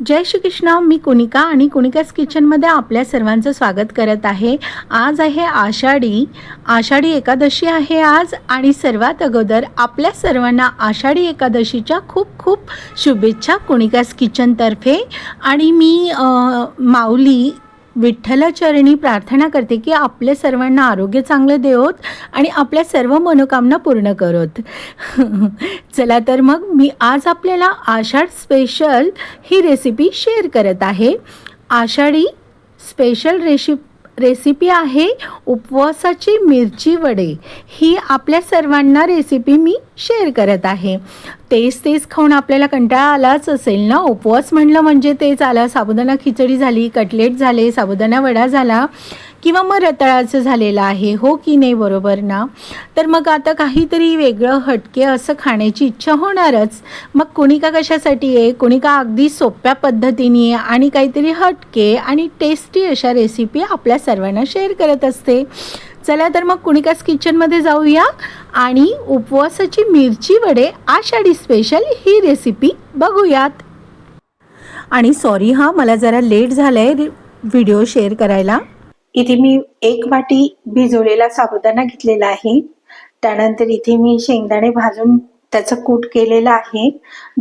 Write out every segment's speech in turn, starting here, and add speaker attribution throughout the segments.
Speaker 1: जय श्री कृष्ण. मी कुणिका आणि कुणिकास किचनमध्ये आपल्या सर्वांचं स्वागत करत आहे. आज आहे आषाढी एकादशी आहे आज. आणि सर्वात अगोदर आपल्या सर्वांना आषाढी एकादशीच्या खूप खूप शुभेच्छा कुणिकास किचनतर्फे. आणि मी माऊली विठ्ठलाचरणी प्रार्थना करते की आपल्या सर्वांना आरोग्य चांगले देवोत आणि आपल्या सर्व मनोकामना पूर्ण करोत. चला तर मग मी आज आपल्याला आषाढ स्पेशल ही रेसिपी शेअर करत आहे. आषाढी स्पेशल रेसिपी आहे उपवासाची मिरची वडे. ही आपल्या सर्वांना रेसिपी मी शेअर करत आहे. तेच खाऊन आपल्याला कंटाळा आलाच असेल ना. उपवास म्हणलं म्हणजे तेच आलं. साबुदाणा खिचडी झाली, कटलेट झाले, साबुदाणा वडा झाला किंवा मग रताळाचं झालेलं आहे, हो की नाही, बरोबर ना. तर मग आता काहीतरी वेगळं हटके असं खाण्याची इच्छा होणारच. मग कुणिका कशासाठी आहे, कुणिका अगदी सोप्या पद्धतीने आणि काहीतरी हटके आणि टेस्टी अशा रेसिपी आपल्या सर्वांना शेअर करत असते. चला तर मग कुणिकास किचनमध्ये जाऊया आणि उपवासाची मिरची वडे आषाढी स्पेशल ही रेसिपी बघूयात. आणि सॉरी हां, मला जरा लेट झालं आहे व्हिडिओ शेअर करायला. इथे मी 1 वाटी भिजवलेला साबुदाणा घेतलेला आहे. त्यानंतर इथे मी शेंगदाणे भाजून त्याचं कूट केलेलं आहे.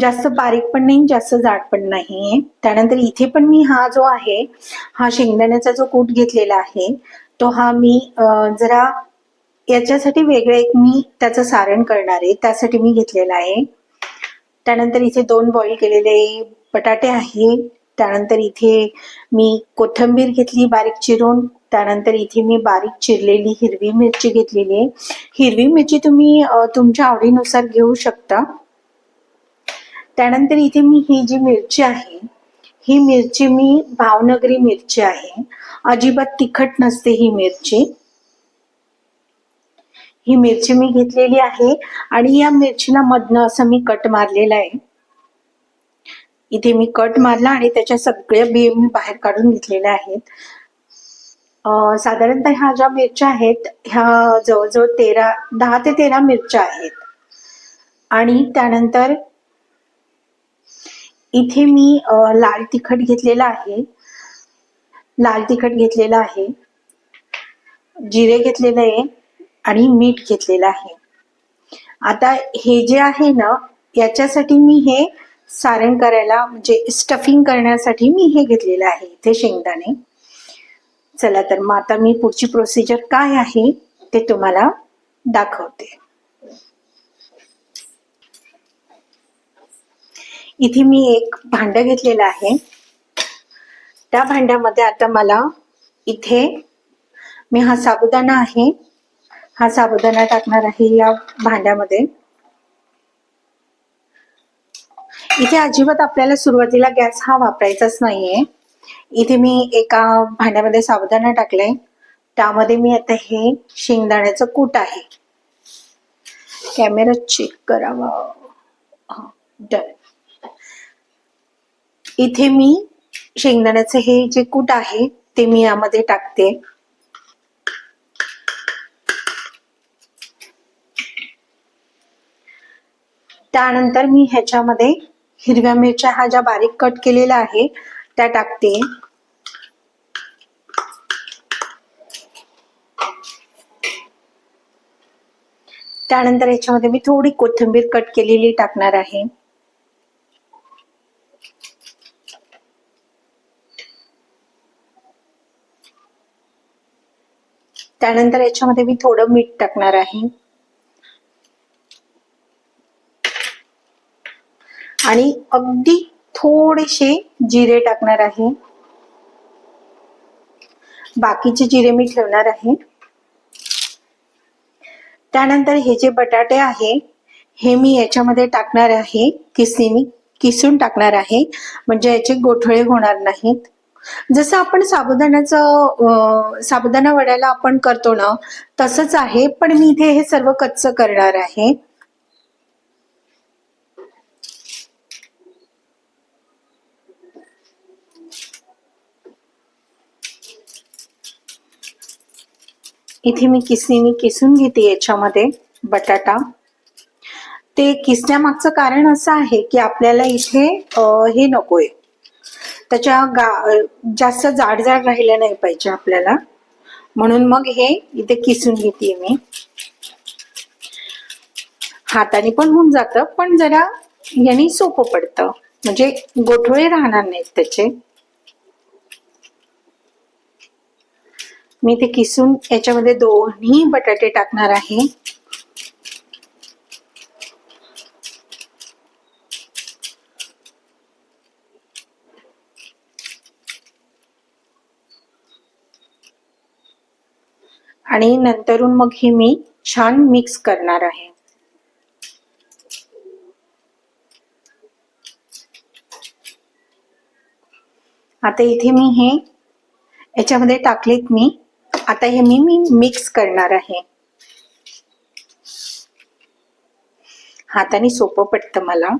Speaker 1: जास्त बारीक पण नाही, जास्त जाड पण नाही आहे. त्यानंतर इथे पण मी हा जो आहे, हा शेंगदाण्याचा जो कूट घेतलेला आहे तो हा मी जरा याच्यासाठी वेगळं एक मी त्याचं सारण करणार आहे, त्यासाठी मी घेतलेला आहे. त्यानंतर इथे 2 बॉईल केलेले बटाटे आहे. त्यानंतर इथे मी कोथिंबीर घेतली बारीक चिरून. त्यानंतर इथे मी बारीक चिरलेली हिरवी मिरची घेतलेली आहे. हिरवी मिरची तुम्ही तुमच्या आवडीनुसार घेऊ शकता. त्यानंतर इथे मी ही जी मिरची आहे, ही मिरची मी भावनगरी मिरची आहे. अजिबात तिखट नसते ही मिरची. ही मिरची मी घेतलेली आहे आणि या मिरचीला मधनं असं मी कट मारलेला आहे. इथे मी कट मारला आणि त्याच्या सगळ्या बिया मी बाहेर काढून घेतलेल्या आहेत. साधारणतः ह्या ज्या मिरच्या आहेत ह्या जवळजवळ 10 ते 13 मिरच्या आहेत. आणि त्यानंतर इथे मी लाल तिखट घेतलेला आहे, जिरे घेतलेलं आहे आणि मीठ घेतलेलं आहे. आता हे जे आहे ना, याच्यासाठी मी हे सारण करायला म्हणजे स्टफिंग करण्यासाठी मी हे घेतलेलं आहे इथे शेंगदाणे. चला तर मग आता मी पुढची प्रोसिजर काय आहे ते तुम्हाला दाखवते. इथे मी एक भांडं घेतलेलं आहे. त्या भांड्यामध्ये आता मला इथे मी हा साबुदाणा आहे, हा साबुदाणा टाकणार आहे या भांड्यामध्ये. इथे अजिबात आपल्याला सुरुवातीला गॅस हा वापरायचाच नाहीये. इथे मी एका भांड्यामध्ये साबुदाणा टाकलाय. त्यामध्ये मी आता हे शेंगदाण्याचं कूट आहे. कॅमेरा चेक करावा. डन. इथे मी शेंगदाण्याचं हे जे कूट आहे ते मी यामध्ये टाकते. त्यानंतर मी ह्याच्यामध्ये हिरव्या मिरच्या हा ज्या बारीक कट केलेल्या आहे त्या टाकते. त्यानंतर ह्याच्यामध्ये मी थोडी कोथिंबीर कट केलेली टाकणार आहे. त्यानंतर याच्यामध्ये मी थोडं मीठ टाकणार आहे आणि अगदी थोडेसे जिरे टाकणार आहे. बाकीचे जिरे मी ठेवणार आहे. त्यानंतर हे जे बटाटे आहे हे मी याच्यामध्ये टाकणार आहे. किसून टाकणार आहे म्हणजे याचे गोठळे होणार नाहीत. जसं आपण साबुदाणा वड्याला आपण करतो ना तसंच आहे, पण मी इथे हे सर्व कच्चं करणार आहे. इथे मी किसून घेते याच्यामध्ये बटाटा. ते किसण्यामागचं कारण असं आहे की आपल्याला इथे हे नकोय, त्याच्या जास्त जाड जाड राहिलं नाही पाहिजे आपल्याला, म्हणून मग हे इथे किसून घेते मी. हाताने पण होऊन जातं, पण जरा याने सोपं पडतं, म्हणजे गोठळे राहणार नाहीत त्याचे. मी ते किसून याच्यामध्ये दोन्ही बटाटे टाकणार आहे. आणि नंतरून मग हे मी छान मिक्स करणार आहे. आता इथे मी हे याच्यामध्ये टाकलेत मी. आता हे मी मिक्स करणार आहे. हाताने सोपं पडतं मला.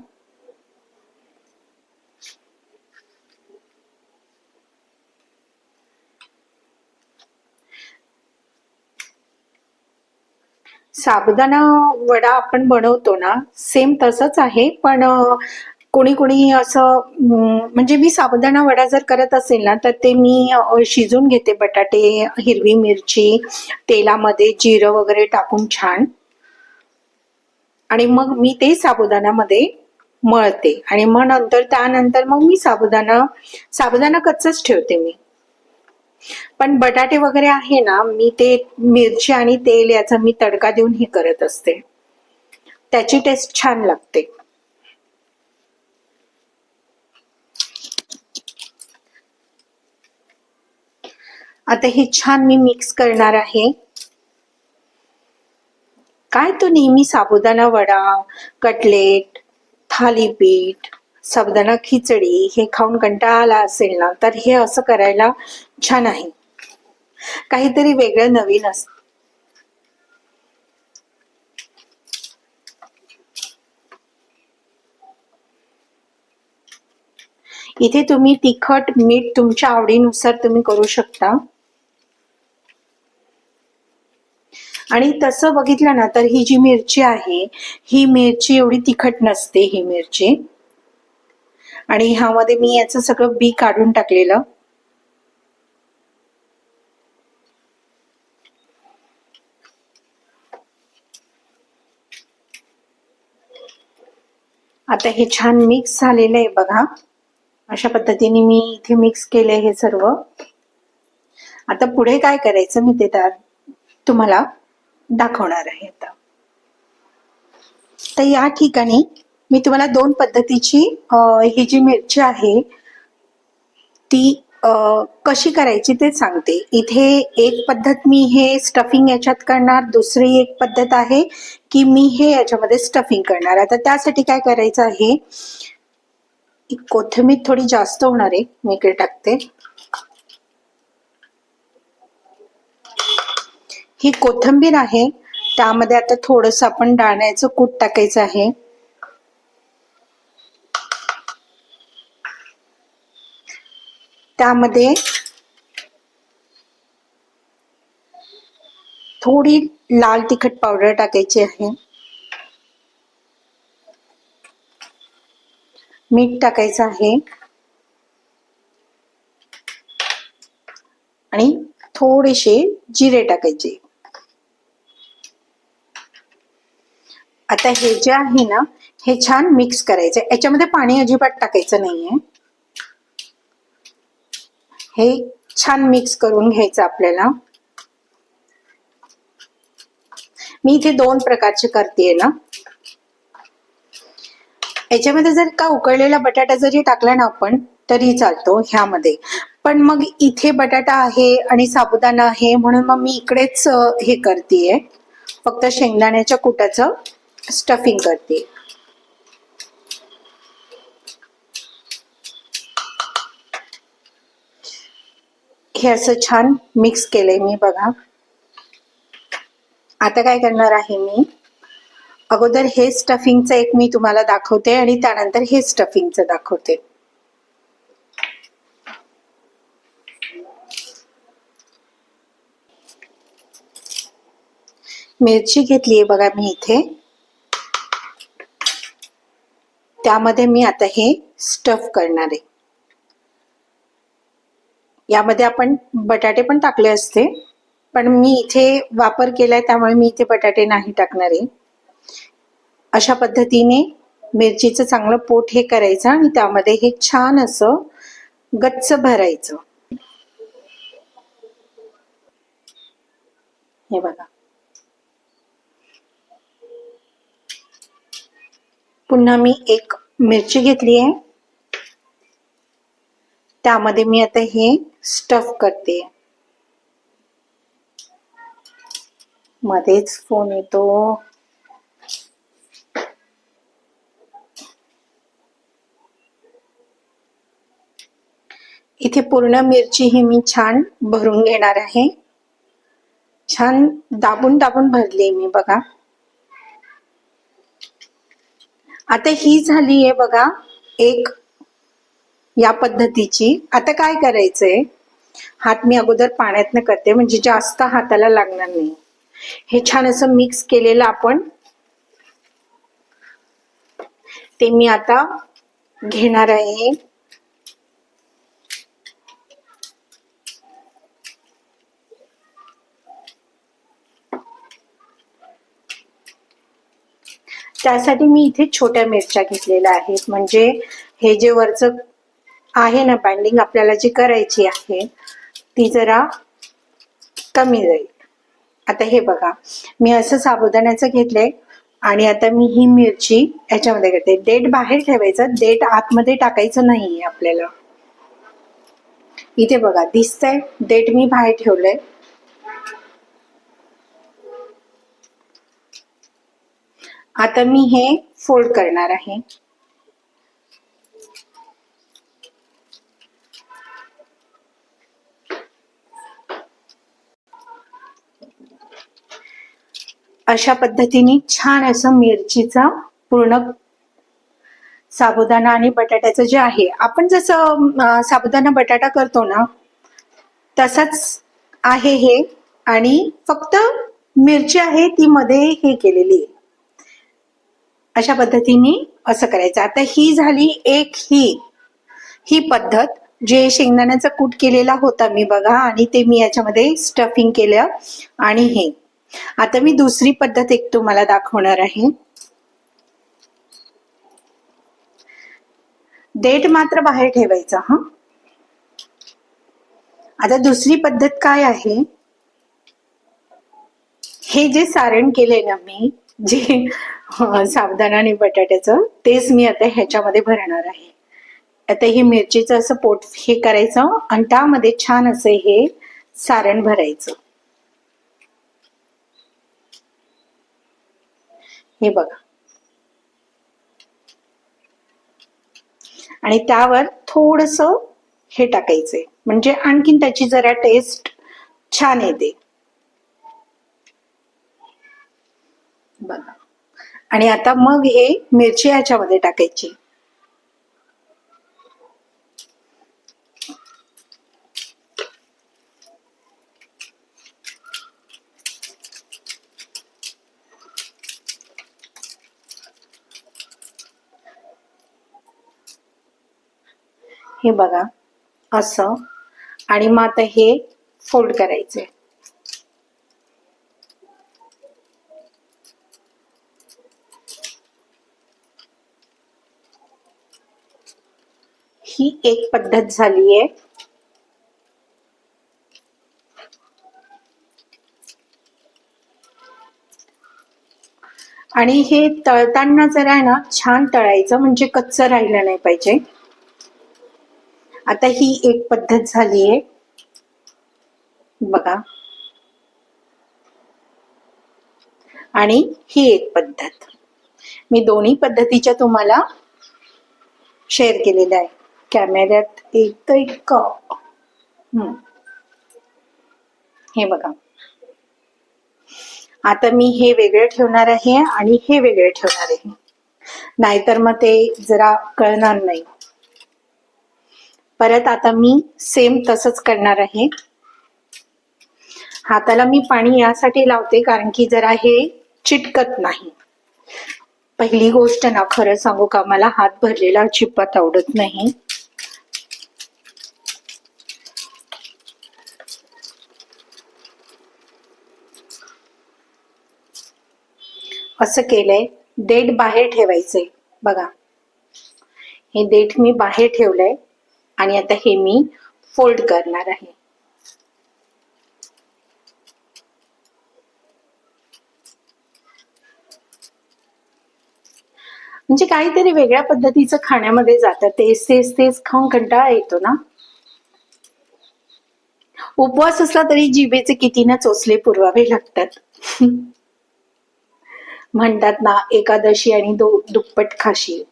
Speaker 1: साबुदाणा वडा आपण बनवतो ना, सेम तसंच आहे, पण कोणी कोणी असं म्हणजे मी साबुदाणा वडा जर करत असेल ना, तर ते मी शिजून घेते बटाटे, हिरवी मिरची, तेलामध्ये जिरं वगैरे टाकून छान, आणि मग मी ते साबुदाण्यामध्ये मळते, आणि मग त्यानंतर मग मी साबुदाणा कच्चाच ठेवते मी. पण बटाटे वगैरे आहे ना, मी ते मिरची आणि तेल याचा मी तडका देऊन हे करत असते, त्याची टेस्ट छान लागते. आता हे छान मी मिक्स करणार आहे. काय तो नेहमी साबुदाणा वडा, कटलेट, थालीपीठ, साबुदाणा खिचडी हे खाऊन कंटाळा आला असेल ना, तर हे असं करायला छान आहे, काहीतरी वेगळं नवीन असतं. इथे तुम्ही तिखट मीठ तुमच्या आवडीनुसार तुम्ही करू शकता. आणि तसं बघितलं ना, तर ही जी मिरची आहे, ही मिरची एवढी तिखट नसते ही मिरची. आणि ह्यामध्ये मी याचं सगळं बी काढून टाकलेलं. आता हे छान मिक्स झालेलं आहे बघा. अशा पद्धतीने मी इथे मिक्स केले हे सर्व. आता पुढे काय करायचं मी ते तुम्हाला दाखवणार आहे. आता तर या ठिकाणी मी तुम्हाला दोन पद्धतीची ही जी मिरची आहे ती कशी करायची ते सांगते. इथे एक पद्धत मी हे स्टफिंग याच्यात करणार, दुसरी एक पद्धत आहे की मी हे याच्यामध्ये स्टफिंग करणार. आता त्यासाठी काय करायचं आहे, कोथिंबीर थोडी जास्त होणार आहे, मी इकडे टाकते. ही कोथिंबीर आहे, त्यामध्ये आता थोडंसं आपण डाळण्याचं कूट टाकायचं आहे. त्यामध्ये थोडी लाल तिखट पावडर टाकायची आहे, मीठ टाकायचं आहे, आणि थोडेसे जिरे टाकायचे. आता हे जे आहे ना, हे छान मिक्स करायचं. याच्यामध्ये पाणी अजिबात टाकायचं नाहीये. हे छान मिक्स करून घ्यायचं आपल्याला. मी इथे दोन प्रकारचे करतेय ना. याच्यामध्ये जर का उकळलेला बटाटा जरी टाकला ना आपण तरी चालतो ह्यामध्ये, पण मग इथे बटाटा आहे आणि साबुदाणा आहे, म्हणून मग मी इकडेच हे करतेय, फक्त शेंगदाण्याच्या कुटाचं स्टफिंग करते. हे असं छान मिक्स केलंय मी बघा. आता काय करणार आहे मी, अगोदर हे स्टफिंगचं एक मी तुम्हाला दाखवते आणि त्यानंतर हे स्टफिंगचं दाखवते. मिरची घेतलीये बघा मी इथे, त्यामध्ये मी आता हे स्टफ करणार आहे. यामध्ये आपण बटाटे पण टाकले असते, पण मी इथे वापर केलाय त्यामुळे मी इथे बटाटे नाही टाकणार आहे. अशा पद्धतीने मिरचीचं चांगलं पोट हे करायचं आणि त्यामध्ये हे छान असं गच्च भरायचं. हे बघा, पुन्हा मी एक मिरची घेतली आहे, त्यामध्ये मी आता हे स्टफ करते. मध्येच फोन येतो. इथे पूर्ण मिरची ही मी छान भरून घेणार आहे. छान दाबून दाबून भरली मी बघा. आता ही झाली आहे बघा एक या पद्धतीची. आता काय करायचंय, हात मी अगोदर पाण्यातनं करते म्हणजे जास्त हाताला लागणार नाही. हे छान असं मिक्स केलेलं आपण ते मी आता घेणार आहे. त्यासाठी मी इथे छोट्या मिरच्या घेतलेल्या आहेत, म्हणजे हे जे वरचं आहे ना बाइंडिंग आपल्याला जी करायची आहे ती जरा कमी जाईल. आता हे बघा, मी असं साबुदाण्याचं घेतलंय आणि आता मी ही मिरची याच्यामध्ये करते. देठ बाहेर ठेवायचं, देठ आतमध्ये टाकायचं नाहीये आपल्याला. इथे बघा दिसतंय, देठ मी बाहेर ठेवलंय. आता मी हे फोल्ड करणार आहे. अशा पद्धतीने छान असं मिरचीचा पूर्ण साबुदाणा आणि बटाट्याचं जे आहे, आपण जसं साबुदाणा बटाटा करतो ना तसंच आहे हे, आणि फक्त मिरची आहे ती मध्ये हे केलेली आहे. अशा पद्धतीने असं करायचं. आता ही झाली एक ही पद्धत, जे शेंगदाण्याचा कूट केलेला होता मी बघा, आणि ते मी याच्यामध्ये स्टफिंग केलं. आणि हे आता मी दुसरी पद्धत एक तुम्हाला दाखवणार आहे. देठ मात्र बाहेर ठेवायचा हा. आता दुसरी पद्धत काय आहे, हे जे सारण केलंय ना मी, जे साबुदाणा आणि बटाट्याचं, तेच मी आता ह्याच्यामध्ये भरणार आहे. आता हे मिरचीचं असं पोट हे करायचं आणि त्यामध्ये छान असं हे सारण भरायचं. हे बघा, आणि त्यावर थोडस हे टाकायचंय म्हणजे आणखीन त्याची जरा टेस्ट छान येते बघा. आणि आता मग हे मिरची ह्याच्यामध्ये टाकायची. हे बघा असं, आणि मग आता हे फोल्ड करायचे. ही एक पद्धत झाली आहे. आणि हे तळताना जरा आहे ना छान तळायचं, म्हणजे कच्चं राहिलं नाही पाहिजे. आता ही एक पद्धत झाली आहे बघा, आणि ही एक पद्धत. मी दोन्ही पद्धतीच्या तुम्हाला शेअर केलेल्या आहे. कॅमेऱ्यात येतंय का? हे बघा, आता मी हे वेगळं ठेवणार आहे आणि हे वेगळे ठेवणार आहे, नाहीतर मग ते जरा कळणार नाही. परत आता मी सेम तसंच करणार आहे. हाताला मी पाणी यासाठी लावते कारण की जरा हे चिटकत नाही. पहिली गोष्ट ना, खरं सांगू का, मला हात भरलेला अजिबात आवडत नाही. असं केलंय, देठ बाहेर ठेवायचंय बघा. हे देठ मी बाहेर ठेवलंय आणि आता हे मी फोल्ड करणार आहे. म्हणजे काहीतरी वेगळ्या पद्धतीचं खाण्यामध्ये जातं. तेच तेच तेच खाऊन कंटाळा येतो ना. उपवास असला तरी जिभेचे किती ना चोचले पुरवावे लागतात. म्हणतात ना, एकादशी आणि दुप्पट खाशी.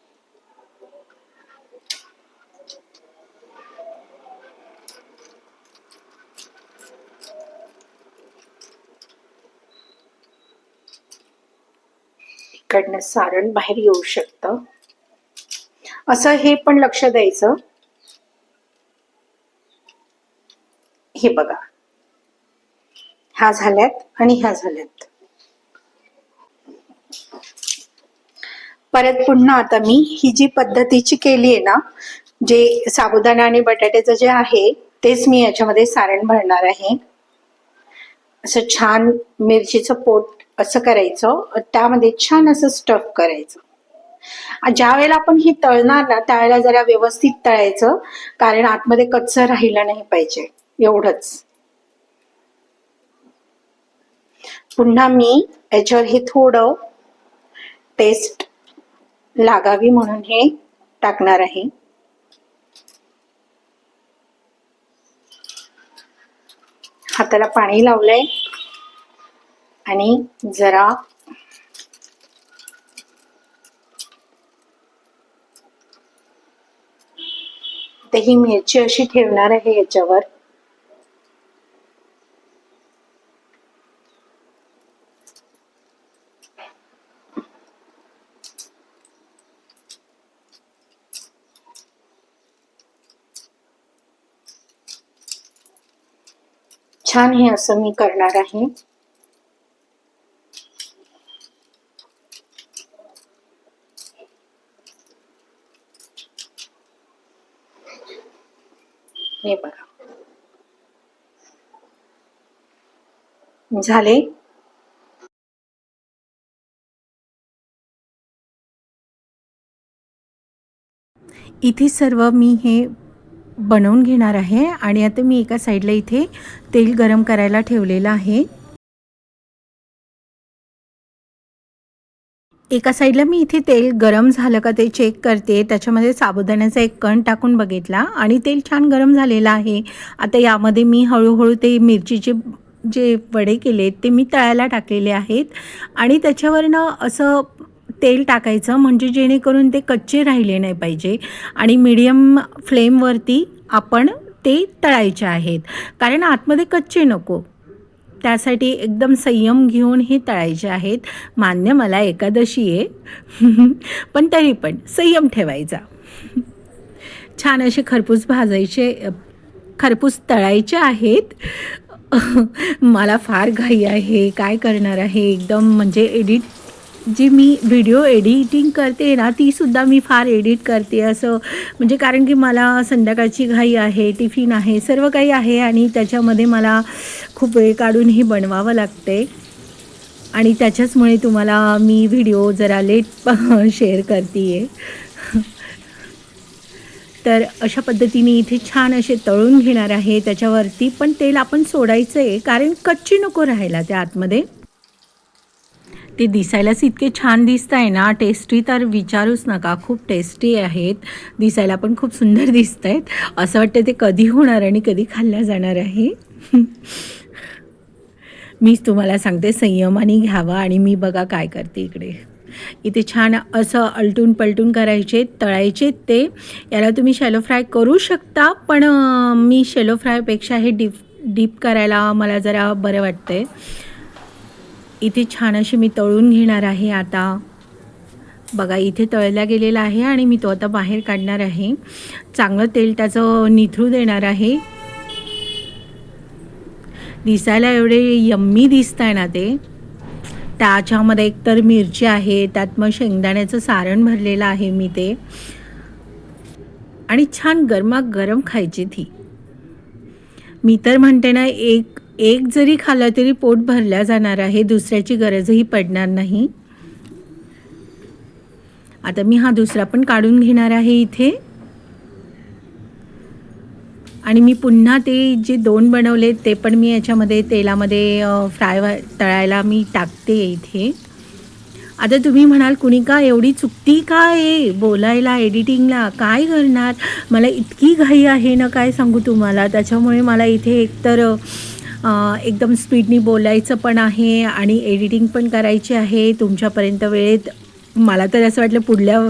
Speaker 1: इकडनं सारण बाहेर येऊ शकतं, असं हे पण लक्ष द्यायचं. हे बघा, ह्या झाल्यात आणि ह्या झाल्यात. परत पुन्हा आता मी ही जी पद्धतीची केली आहे ना, जे साबुदाणा आणि बटाट्याचं जे आहे तेच मी याच्यामध्ये सारण भरणार आहे. असं छान मिरचीचं पोट असं करायचं, त्यामध्ये छान असं स्टफ करायचं. ज्या वेळेला आपण ही तळणार ना, त्यावेळेला जरा व्यवस्थित तळायचं, कारण आतमध्ये कच्चं राहिलं नाही पाहिजे, एवढंच. पुन्हा मी याच्यावर हे थोडं टेस्ट लागावी म्हणून हे टाकणार आहे. हाताला पाणी लावलंय आणि जरा ही मिरची अशी ठेवणार आहे याच्यावर. छान हे असं मी करणार आहे. हे बघा झाले. इथे सर्व मी हे बनवून घेणार आहे आणि आता मी एका साईडला इथे तेल गरम करायला ठेवलेलं आहे. एका साईडला मी इथे तेल गरम झालं का ते चेक करते. त्याच्यामध्ये साबुदाण्याचा एक कण टाकून बघितला आणि तेल छान गरम झालेलं आहे. आता यामध्ये मी हळूहळू ते मिरचीचे जे वडे केलेत ते मी तळायला टाकलेले आहेत आणि त्याच्यावरनं असं तेल टाकायचं, म्हणजे जेणेकरून ते कच्चे राहिले नाही पाहिजे आणि मीडियम फ्लेमवरती आपण ते तळायचे आहेत, कारण आतमध्ये कच्चे नको. त्यासाठी एकदम संयम घेऊन हे तळायचे आहेत. मान्य मला एकादशी आहे, पण तरी पण संयम ठेवायचा. छान असे खरपूस भाजायचे, खरपूस तळायचे आहेत. मला फार घाई आहे, काय करणार आहे. एकदम म्हणजे जी मी व्हिडिओ एडिटिंग करते ना, तीसुद्धा मी फार एडिट करते असं, म्हणजे कारण की मला संध्याकाळची घाई आहे, टिफिन आहे, सर्व काही आहे आणि त्याच्यामध्ये मला खूप वेळ काढून हे बनवावं लागते आणि त्याच्याचमुळे तुम्हाला मी व्हिडिओ जरा लेट शेअर करते आहे. तर अशा पद्धतीने इथे छान असे तळून घेणार आहे. त्याच्यावरती पण तेल आपण सोडायचं आहे, कारण कच्ची नको राहायला त्या आतमध्ये. ते दिसायलाच इतके छान दिसत आहे ना, टेस्टी तर विचारूच नका. खूप टेस्टी आहेत, दिसायला पण खूप सुंदर दिसत आहेत. असं वाटतं ते कधी होणार आणि कधी खाल्ल्या जाणार आहे. मीच तुम्हाला सांगते संयमाने घ्यावा. आणि मी बघा काय करते इकडे. इथे छान असं अलटून पलटून करायचे, तळायचे ते. याला तुम्ही शॅलो फ्राय करू शकता, पण मी शॅलो फ्रायपेक्षा हे डीप करायला मला जरा बरं वाटतंय. इथे छान अशी मी तळून घेणार आहे. आता बघा इथे तळला गेलेला आहे आणि मी तो आता बाहेर काढणार आहे. चांगलं तेल त्याचं निथळू देणार आहे. दिसायला एवढे यम्मी दिसत आहे ना ते. त्याच्यामध्ये एकतर मिरची आहे, त्यात मग शेंगदाण्याचं सारण भरलेलं आहे मी ते, आणि छान गरमागरम खायची ती. मी तर म्हणते ना, एक जरी खाल्लं तरी पोट भरल्या जाणार आहे, दुसऱ्याची गरजही पडणार नाही. आता मी हा दुसरा पण काढून घेणार आहे इथे. आणि मी पुन्हा ते जे 2 बनवले ते पण मी याच्यामध्ये तेलामध्ये तळायला मी टाकते इथे. आता तुम्ही म्हणाल कुणिका एवढी चुकती का आहे बोलायला, एडिटिंगला, काय करणार? मला इतकी घाई आहे ना काय सांगू तुम्हाला. त्याच्यामुळे मला इथे एकतर एकदम स्पीडनी बोलायचं पण आहे आणि एडिटिंग पण करायची आहे तुमच्यापर्यंत वेळेत. मला तर असं वाटलं पुढल्या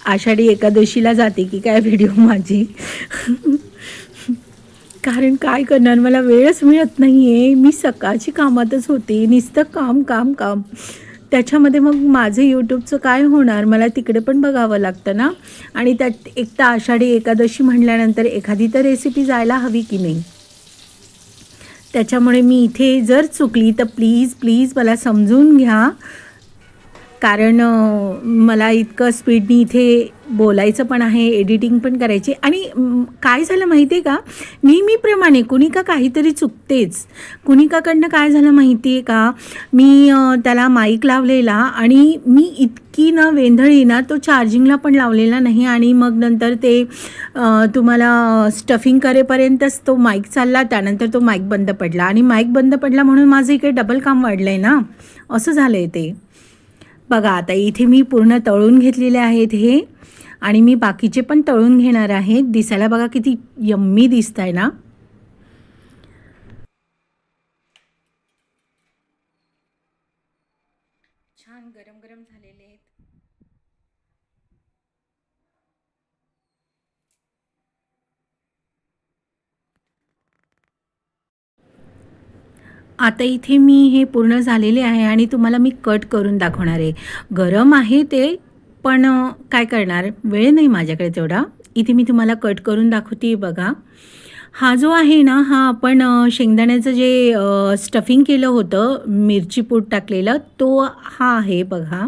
Speaker 1: आषाढी एकादशीला जाते की काय व्हिडिओ माझी. कारण काय करणार, मला वेळच मिळत नाही आहे. मी सकाळची कामातच होते, नुसतं काम काम काम. त्याच्यामध्ये मग माझं यूट्यूबचं काय होणार, मला तिकडे पण बघावं लागतं ना. आणि त्यात एक तर आषाढी एकादशी म्हटल्यानंतर एखादी तर रेसिपी जायला हवी की नाही. त्याच्यामुळे मी इथे जर चुकली तर प्लीज प्लीज मला समजून घ्या. कारण मला इतकं स्पीडनी इथे बोलायचं पण आहे, एडिटिंग पण करायची. आणि काय झालं माहिती आहे का, नेहमीप्रमाणे कुणिका काहीतरी चुकतेच. कुणिकाकडनं काय झालं माहिती आहे का, मी त्याला माईक लावलेला आणि मी इतकी ना वेंधळी ना तो चार्जिंगला पण लावलेला नाही. आणि मग नंतर ते तुम्हाला स्टफिंग करेपर्यंतच तो माईक चालला, त्यानंतर तो माईक बंद पडला. आणि माईक बंद पडला म्हणून माझं इकडे डबल काम वाढलं आहे ना, असं झालं आहे ते. बघा आता इथे मी पूर्ण तळून घेतलेले आहेत हे. आणि मी बाकीचे पण तळून घेणार आहे. दिसायला बघा किती यम्मी दिसत आहे ना. छान गरम गरम झालेले आहेत. आता इथे मी हे पूर्ण झालेले आहे आणि तुम्हाला मी कट करून दाखवणार आहे. गरम आहे ते, पण काय करणार, वेळ नाही माझ्याकडे तेवढा. इथे मी तुम्हाला कट करून दाखवते. बघा हा जो आहे ना, हा आपण शेंगदाण्याचं जे स्टफिंग केलं होतं, मिरची पूड टाकलेलं, तो हा आहे बघा.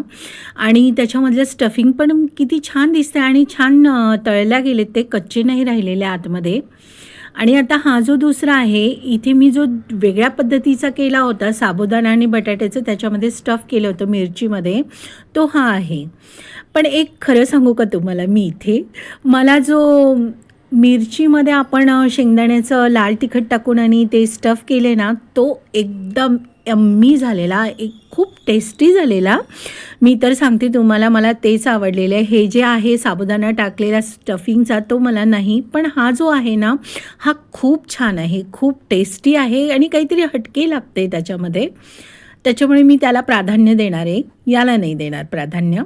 Speaker 1: आणि त्याच्यामधलं स्टफिंग पण किती छान दिसतं आणि छान तळल्या गेलेत, ते कच्चे नाही राहिलेले आतमध्ये. आणि आता हा जो दुसरा आहे, इथे मी जो वेगळ्या पद्धतीचा केला होता साबुदाणा आणि बटाट्याचं, त्याच्यामध्ये स्टफ केलं होतं मिरचीमध्ये, तो हा आहे. पण एक खरं सांगू का तुम्हाला, मी इथे मला जो मिरचीमध्ये आपण शेंगदाण्याचं लाल तिखट टाकून आणि ते स्टफ केले ना, तो एकदम यम्मी झालेला, एक खूप टेस्टी झालेला. मी तर सांगते तुम्हाला, मला तेच आवडलेलं आहे. हे जे आहे साबुदाणा टाकलेला स्टफिंगचा तो मला नाही, पण हा जो आहे ना, हा खूप छान आहे, खूप टेस्टी आहे आणि काहीतरी हटके लागते त्याच्यामध्ये. त्याच्यामुळे मी त्याला प्राधान्य देणार आहे, याला नाही देणार प्राधान्य.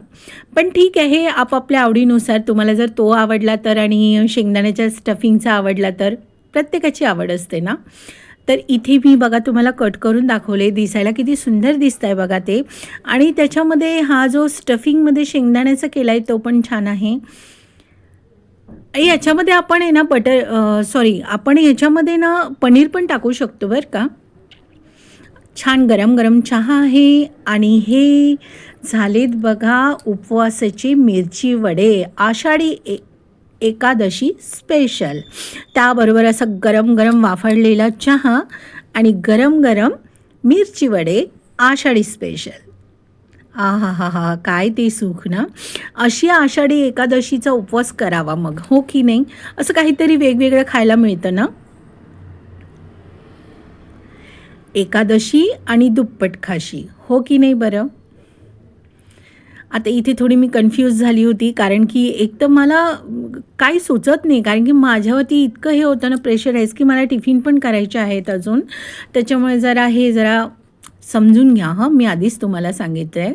Speaker 1: पण ठीक आहे, आपापल्या आवडीनुसार. तुम्हाला जर तो आवडला तर आणि शेंगदाण्याच्या स्टफिंगचा आवडला तर, प्रत्येकाची आवड असते ना. तर इथे मी बघा तुम्हाला कट करून दाखवले, दिसायला किती सुंदर दिसत आहे बघा ते. आणि त्याच्यामध्ये हा जो स्टफिंगमध्ये शेंगदाण्याचा केला आहे तो पण छान आहे. याच्यामध्ये आपण आहे ना आपण ह्याच्यामध्ये ना पनीर पण टाकू शकतो बरं का. छान गरम गरम चहा आहे. आणि हे झालेत बघा उपवासाचे मिरची वडे, आषाढी एकादशी स्पेशल. त्याबरोबर असं गरम गरम वाफळलेला चहा आणि गरम गरम मिरची वडे, आषाढी स्पेशल. हा हा हा, काय ते सुख ना. अशी आषाढी एकादशीचा उपवास करावा मग, हो की नाही. असं काहीतरी वेगवेगळं खायला मिळतं ना. एकादशी आणि दुप्पट खाशी, हो की नाही बरं. आता इथे थोडी मी कन्फ्यूज झाली होती, कारण की एक तर मला काही सुचत नाही, कारण की माझ्यावरती इतकं हे होतं ना, प्रेशराईज, की मला टिफिन पण करायचे आहेत अजून. त्याच्यामुळे जरा समजून घ्या हं, मी आधीच तुम्हाला सांगितलं आहे.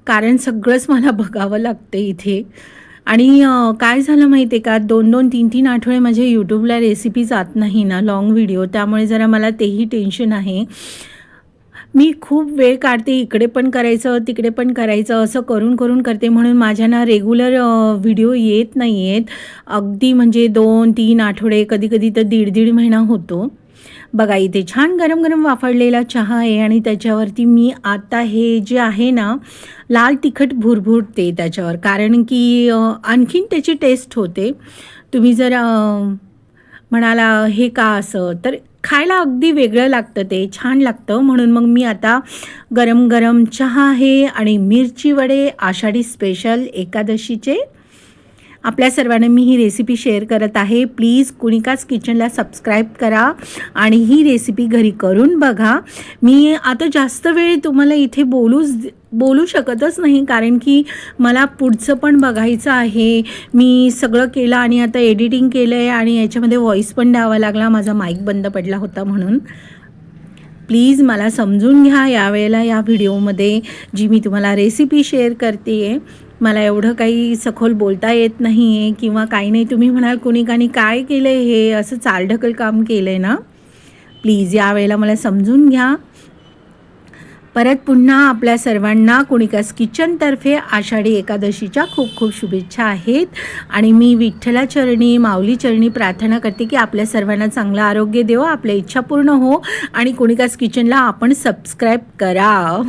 Speaker 1: कारण सगळंच मला बघावं लागतं इथे. आणि काय झालं माहिती आहे का, 2-2, 3-3 आठवडे माझे यूट्यूबला रेसिपी जात नाही ना, लाँग व्हिडिओ. त्यामुळे जरा मला तेही टेन्शन आहे. मी खूप वेळ काढते, इकडे पण करायचं, तिकडे पण करायचं, असं करून करून करते. म्हणून माझ्या ना रेग्युलर व्हिडिओ येत नाही आहेत. अगदी म्हणजे 2-3 आठवडे, कधी-कधी तर 1.5 महिना होतो. बघा इथे छान गरम गरम वाफळलेला चहा आहे आणि त्याच्यावरती मी आता हे जे आहे ना, लाल तिखट भुरभुरते त्याच्यावर, कारण की आणखीन त्याची टेस्ट होते. तुम्ही जर म्हणाला हे का असं, तर खायला अगदी वेगळं लागतं, ते छान लागतं. म्हणून मग मी आता गरम गरम चहा आहे आणि मिरची वडे आषाढी स्पेशल एकादशीचे आपल्या सर्वांना मी ही रेसिपी शेअर करत आहे. प्लीज कुणिकाज किचनला सबस्क्राईब करा आणि ही रेसिपी घरी करून बघा. मी आता जास्त वेळ तुम्हाला इथे बोलू शकतच नाही, कारण की मला पुढचं पण बघायचं आहे. मी सगळं केलं आणि आता एडिटिंग केलं आहे आणि याच्यामध्ये व्हॉईस पण द्यावा लागला, माझा माईक बंद पडला होता म्हणून. प्लीज मला समजून घ्या यावेळेला या व्हिडिओमध्ये जी मी तुम्हाला रेसिपी शेअर करते आहे. मला एवढं काही सखोल बोलता येत नाही आहे किंवा काही नाही. तुम्ही म्हणाल कुणिकाने काय केलं आहे, हे असं चालढकल काम केलं आहे ना. प्लीज यावेळेला मला समजून घ्या. परत पुन्हा आपल्या सर्वांना कुणिकाज किचनतर्फे आषाढी एकादशीच्या खूप खूप शुभेच्छा आहेत. आणि मी विठ्ठलाचरणी माऊली चरणी प्रार्थना करते की आपल्या सर्वांना चांगलं आरोग्य देव, आपल्या इच्छा पूर्ण हो आणि कुणिकाज किचनला आपण सबस्क्राईब करा.